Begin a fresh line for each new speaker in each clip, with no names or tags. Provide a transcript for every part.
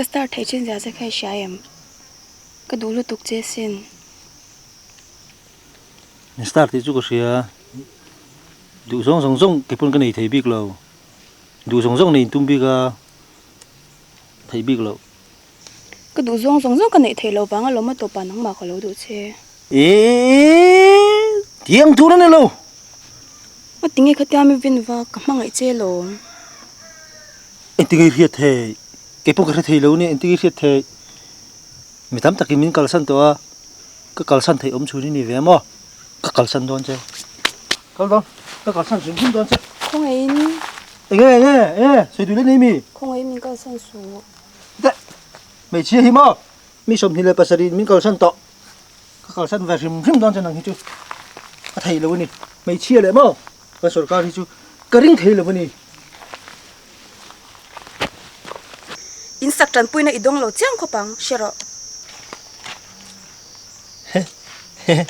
cái start thấy trên giá sẽ khai sai em cái đủ lụt tục chế xin
start thì chú có xia đủ giống giống cái phần cái này thấy biết lâu đủ giống này tung biết thấy biết lâu
cái đủ giống cái này thấy lâu vắng lâu mà tổ bản không mà có lâu đủ chế
tiếng thu nó lâu
mà tiếng ấy khát tiêm viên và cảm mang ấy chế lâu
anh tiếng ấy thế cái phần cái thấy lâu này anh tiếng ấy thế mình tắm cái mình calsan to cái calsan thấy ốm chui đi về mà cái calsan đó chứ cái calsan dùng không đó chứ
không ấy
nghe xây đủ lên này mi
không ấy mình calsan số
đấy mày chia hi mà mi sống thì là pasari mình calsan to cái calsan về dùng đó cho năng hi chứ cái thấy lâu này mày chia lại mà cái sổ cao hi chứ cái ring thấy lâu này
Instagram pui na idong lo chiang khopang shero
anh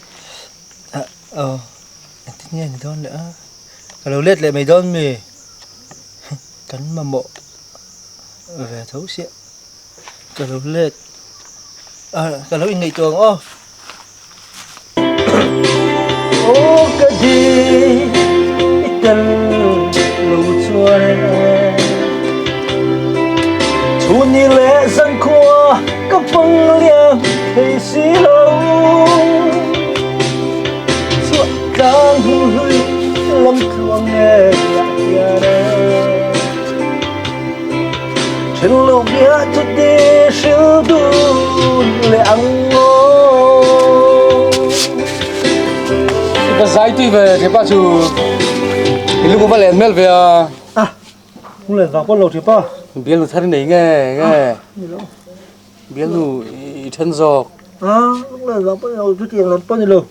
thích nghe này đón nữa cái lâu lết lại mày đón mày cắn mà mộ về thấu xịa cái lâu lết cái lâu in ngày tuồng ô cái gì cần lâu chua chú ni lệ dân qua các phong liang thấy xí lâu đang hư lắm thương nghe nhạc nhạc trên lầu bia chút đi siêu đun lệ ăn ngô
cái giải tuy về thì ba chú thì lúc có lên mail về
không lên vào con lầu thì ba
biết lu thân này nghe biết lu thân giò
lúc lên vào con lầu chút tiền làm bao nhiêu lầu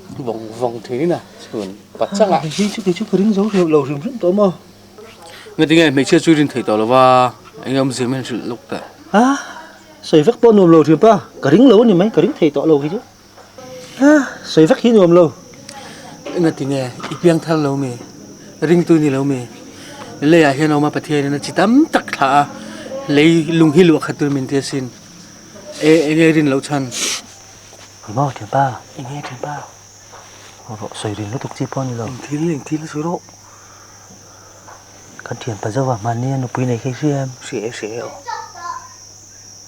vòng thế nè chuẩn bắt chắc ạ
cái chút cái đứng dấu hiệu lầu rừng rất tối mà
người tiếng nghe mấy chưa chui đến thầy tao là ba anh em gì mình sự lúc đấy
sợi vắt bao nhiêu lầu thì ba cả đứng lầu này mấy cả đứng thầy tọa lầu cái chứ sợi vắt khi nhiều lầu
người tiếng nghe ít biang thal lâu mày ring tôi ni lâu mày lấy ai hiện mà bắt hiện nó chỉ tắm tắc thà lấy lung hi luộc khát tôi mình tiếc xin nghe rin lâu chăn
mà thì ba nghe thì ba sợi rin nó tục chi bao nhiêu lầu
thiên số độ
kan thiền bây giờ vào mà nè nó bùi này khi xem
sẽ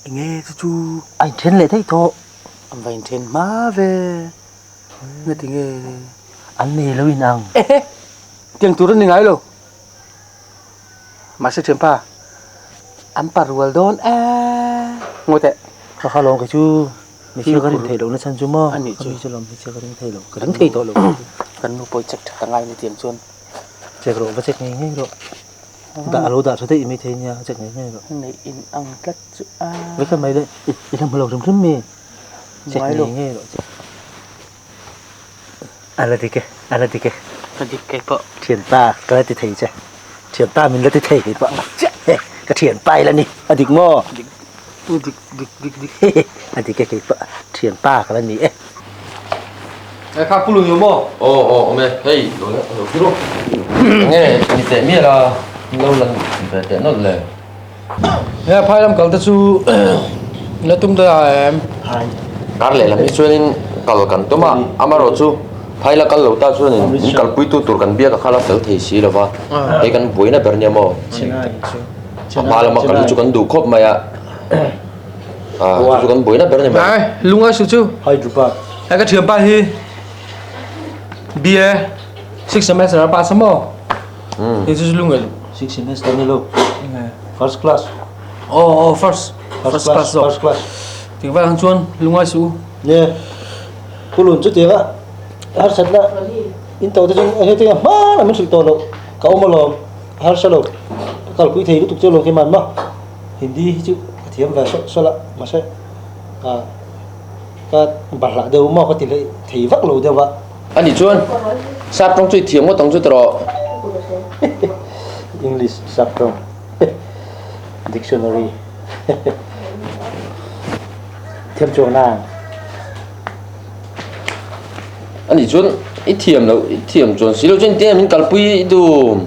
anh nghe chú
anh thiên lại thấy thọ
anh vay thiên má về nghe tiếng nghe
anh này lâu in ăn
tiếng tu rất nhanh ấy luôn mà sẽ chém pa anh pa ruột đón ngồi tệ
khá lòng cái chú mình chưa có thể thấy đâu nó chân chú mơ
anh ấy
chưa làm chưa có thể thấy đâu cái đứng thấy thọ luôn
cần nó bôi chắc thằng ai đi tiền chuôn
chạy rồi và chạy ngay rồi đã lâu đã thấy mới thấy nha chạy ngay rồi
này in ăn cắt chữ
với cái máy đấy làm một lầu rừng rừng mì chạy ngay rồi anh là gì cái
vợ
thiền ta cái là thấy chứ thiền ta mình là thấy cái vợ cái thiền bay là nè anh địch mò anh thì cái vợ thiền ta cái là nè
cái khác phụ nhiều mò
mẹ hey rồi kia luôn nghe như thế mi là lâu lần về thế nó lệ
nghe phải làm cầu ta chú nó tung tới em
cái lệ là mi cho nên cầu cần tôi mà amaro chú phải là cầu ta cho nên những cầu bụi tu cần bia cái là tự thấy xí là va cái cần bụi nó bền nhau mò mà là mà cần chú cần đủ khớp mà ya chú cần bụi nó bền nhau mà
này lung ai chú
hai chục ba
cái chuyện ba hi bia 6 semester ba sao mò thì chú lung rồi
6 semester này luôn first class
first class rồi thì vai hàng chuôn lung ai chú
nè cô luôn chút tiền á har sat là in tàu thì chúng anh thấy mà là mình sụt tàu đâu cậu mà lo har sat đâu kalau quý thầy nó tục chơi lo cái màn mà Hindi chứ thiếm về số lạ mà sẽ cái bản lạ đâu mà có tỷ lệ thì vắt lầu đâu vậy
anh đi chuan sát trong chuyện thiếm có tổng chuyện đó
English subtitle dictionary thêm chỗ nào
anh đi chuan ít thiểm chuan xí lâu trên tiền mình cần bùi đủ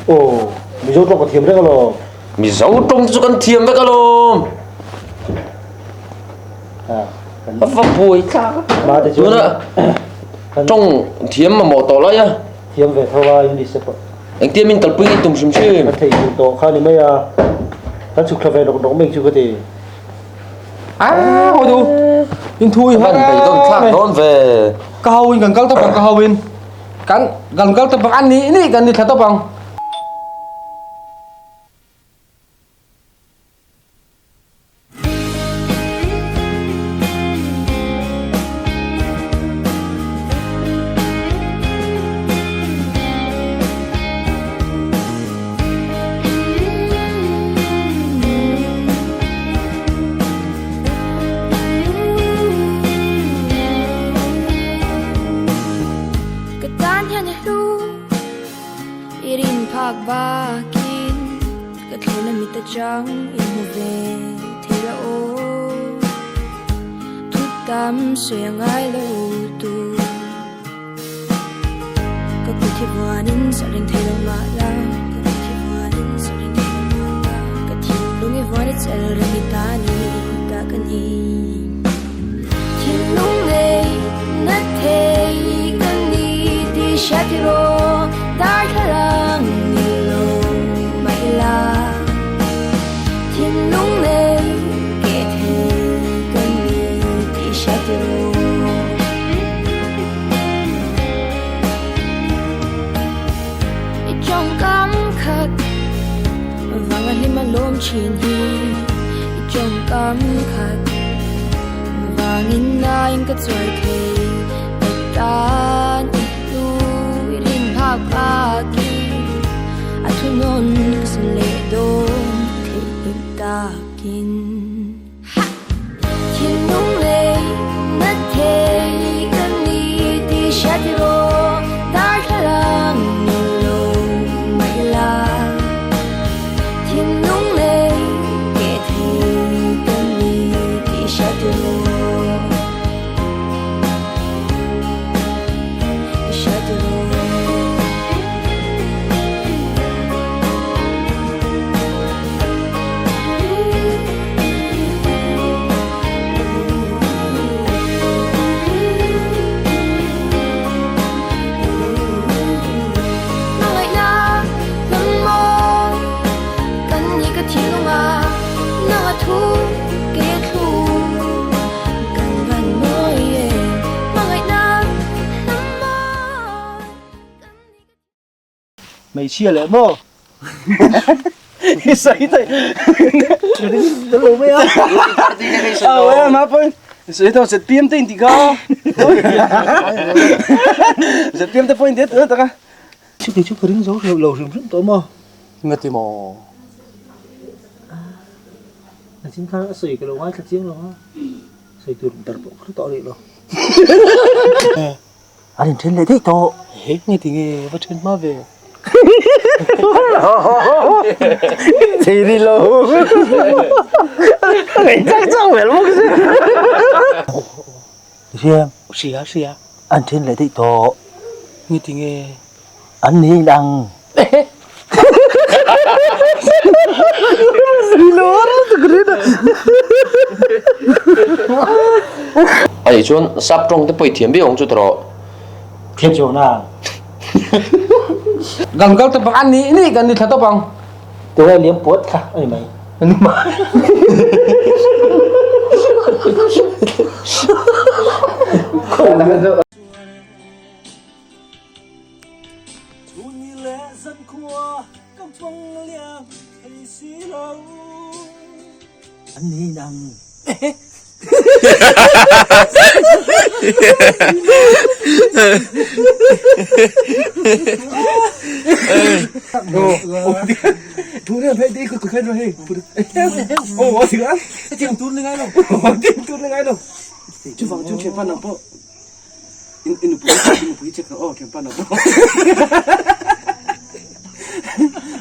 ồ mình dấu trong có thiếm đấy cơ lo
mình giấu trong cho cần thiểm với cái lo và bùi cha
mà thì
chú nữa trong thiếm mà mỏ tỏ lại á
thiêm về thâu UNICEF
anh tiêm mình tập pin tùng xùm xùm
nó thấy chúng tổ khai này mấy nó chụp về độc mình chưa có thể
hồi đủ in thui
bạn phải con khác đón về
câu in gần câu tập bằng câu in gần câu tập bằng ăn ní gần đi thật tập bằng
irin pagbakin katlo mita chang inove thera o tutam suyangai lo tu kakuthibwanin saring thera ma la kakuthibwanin saring thera ma la kathilungi vani chalrangi tani ka kani thilung nei na thei kani ti shatiro dar khalang ni lo mai la thiên nung nei ke the kan ni ti shatiro i chong kam khat vang li ma lom chin hi i chong kam khat vang in na in ka choi the tan pagi atunon kasale do takin tinung le na te kani ti shatiro dar khalang lo mai la tinung le ke the kani ti shatiro
mày chia lại mơ sấy thôi nó lâu mấy á
vậy mà phải sấy thôi sẽ tiêm tên thì có sẽ tiêm tới point thế ta cả
chút thì chút có đứng dấu lâu rừng rất tối mơ
ngất thì mò
là chính khá sấy cái lồng ai khát tiếng rồi sấy từ tập bộ rất to đi rồi anh trên lại thấy to
hết nghe thì nghe bắt chân má về
thì đi lâu người chắc chắc phải lúc gì em
xì á
anh trên lại thấy to
nghe thì nghe
anh đi đằng
ai chuan sap trong te poi thiam bi ong chu tro
thiệt chỗ nào
gần câu tập bằng ăn ní gần đi thật tập bằng
tôi hay liếm bốt cả ơi mày mà anh đi đằng
Thu này phải đi cứ khen rồi ô thì á tiếng tún lên ngay đâu tiếng tún lên ngay đâu chú vào chú chèn pan nào po in bụi chết rồi chèn pan nào po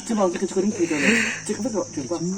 chú vào cái chú có đứng kia rồi chú có biết rồi chèn pan